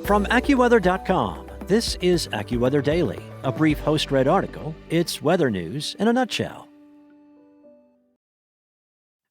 From AccuWeather.com, this is AccuWeather Daily, a brief host-read article. It's weather news in a nutshell.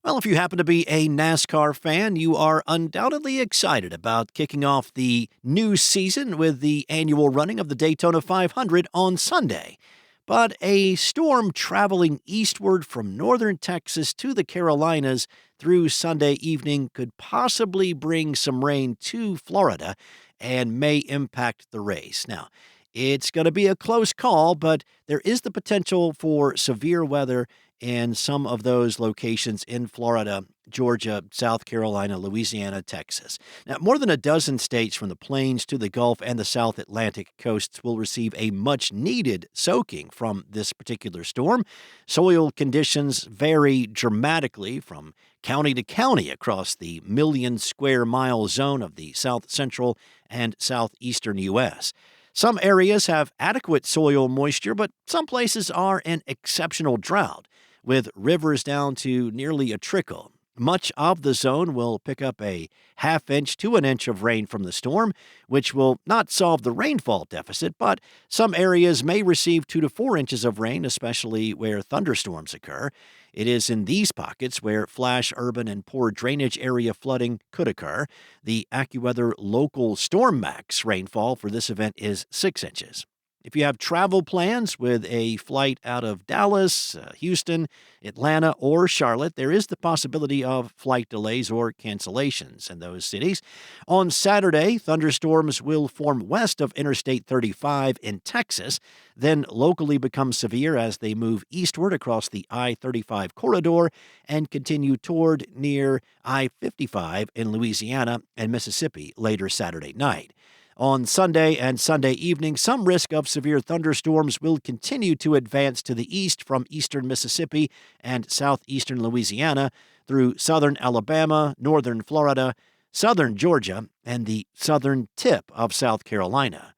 Well, if you happen to be a NASCAR fan, you are undoubtedly excited about kicking off the new season with the annual running of the Daytona 500 on Sunday. But a storm traveling eastward from northern Texas to the Carolinas through Sunday evening could possibly bring some rain to Florida and may impact the race. Now, it's going to be a close call, but there is the potential for severe weather in some of those locations in Florida, Georgia, South Carolina, Louisiana, Texas. Now, more than a dozen states from the plains to the Gulf and the South Atlantic coasts will receive a much-needed soaking from this particular storm. Soil conditions vary dramatically from county to county across the million-square-mile zone of the south central and southeastern U.S. Some areas have adequate soil moisture, but some places are in exceptional drought, with rivers down to nearly a trickle. Much of the zone will pick up a half inch to an inch of rain from the storm, which will not solve the rainfall deficit, but some areas may receive 2 to 4 inches of rain, especially where thunderstorms occur. It is in these pockets where flash urban and poor drainage area flooding could occur. The AccuWeather local storm max rainfall for this event is 6 inches. If you have travel plans with a flight out of Dallas, Houston, Atlanta, or Charlotte, there is the possibility of flight delays or cancellations in those cities. On Saturday, thunderstorms will form west of Interstate 35 in Texas, then locally become severe as they move eastward across the I-35 corridor and continue toward near I-55 in Louisiana and Mississippi later Saturday night. On Sunday and Sunday evening, some risk of severe thunderstorms will continue to advance to the east from eastern Mississippi and southeastern Louisiana through southern Alabama, northern Florida, southern Georgia, and the southern tip of South Carolina.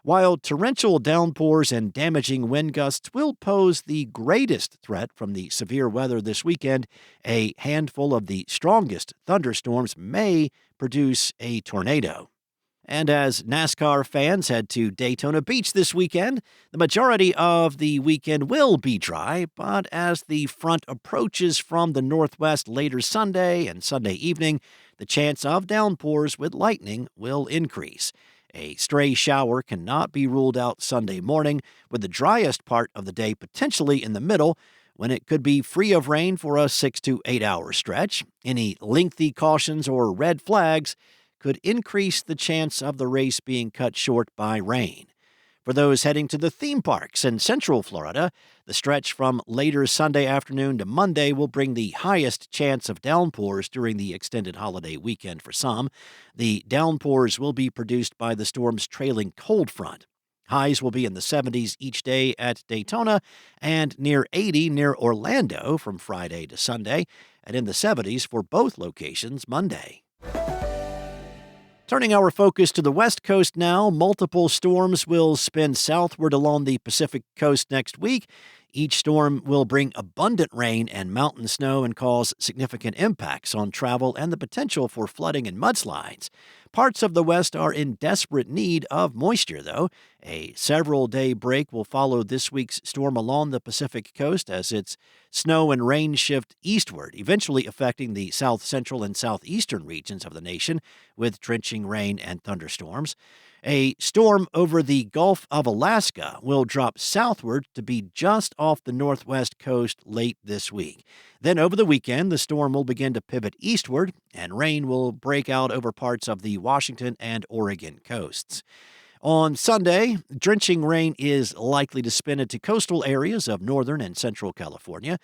While torrential downpours and damaging wind gusts will pose the greatest threat from the severe weather this weekend, a handful of the strongest thunderstorms may produce a tornado. And as NASCAR fans head to Daytona Beach this weekend, the majority of the weekend will be dry, but as the front approaches from the northwest later Sunday and Sunday evening, the chance of downpours with lightning will increase. A stray shower cannot be ruled out Sunday morning, with the driest part of the day potentially in the middle, when it could be free of rain for a 6 to 8 hour stretch. Any lengthy cautions or red flags could increase the chance of the race being cut short by rain. For those heading to the theme parks in Central Florida, the stretch from later Sunday afternoon to Monday will bring the highest chance of downpours during the extended holiday weekend for some. The downpours will be produced by the storm's trailing cold front. Highs will be in the 70s each day at Daytona and near 80 near Orlando from Friday to Sunday, and in the 70s for both locations Monday. Turning our focus to the West Coast now, multiple storms will spin southward along the Pacific coast next week. Each storm will bring abundant rain and mountain snow and cause significant impacts on travel and the potential for flooding and mudslides. Parts of the West are in desperate need of moisture, though. A several-day break will follow this week's storm along the Pacific coast as its snow and rain shift eastward, eventually affecting the south central and southeastern regions of the nation with drenching rain and thunderstorms. A storm over the Gulf of Alaska will drop southward to be just off the northwest coast late this week. Then over the weekend, the storm will begin to pivot eastward, and rain will break out over parts of the Washington and Oregon coasts. On Sunday, drenching rain is likely to spin into coastal areas of northern and central California.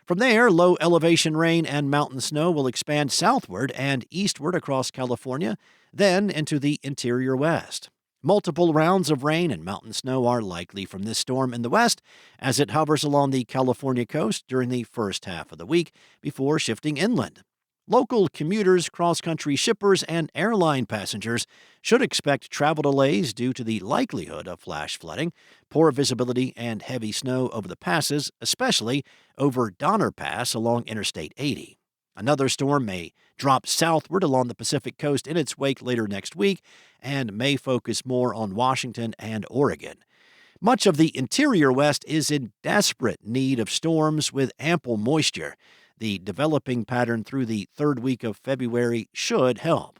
From there, low-elevation rain and mountain snow will expand southward and eastward across California, then into the interior west. Multiple rounds of rain and mountain snow are likely from this storm in the west as it hovers along the California coast during the first half of the week before shifting inland. Local commuters, cross-country shippers, and airline passengers should expect travel delays due to the likelihood of flash flooding, poor visibility, and heavy snow over the passes, especially over Donner Pass along Interstate 80. Another storm may drop southward along the Pacific coast in its wake later next week and may focus more on Washington and Oregon. Much of the interior West is in desperate need of storms with ample moisture. The developing pattern through the third week of February should help.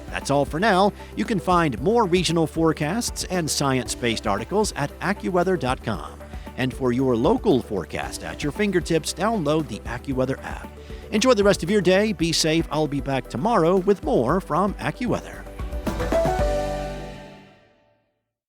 That's all for now. You can find more regional forecasts and science-based articles at AccuWeather.com. And for your local forecast at your fingertips, download the AccuWeather app. Enjoy the rest of your day. Be safe. I'll be back tomorrow with more from AccuWeather.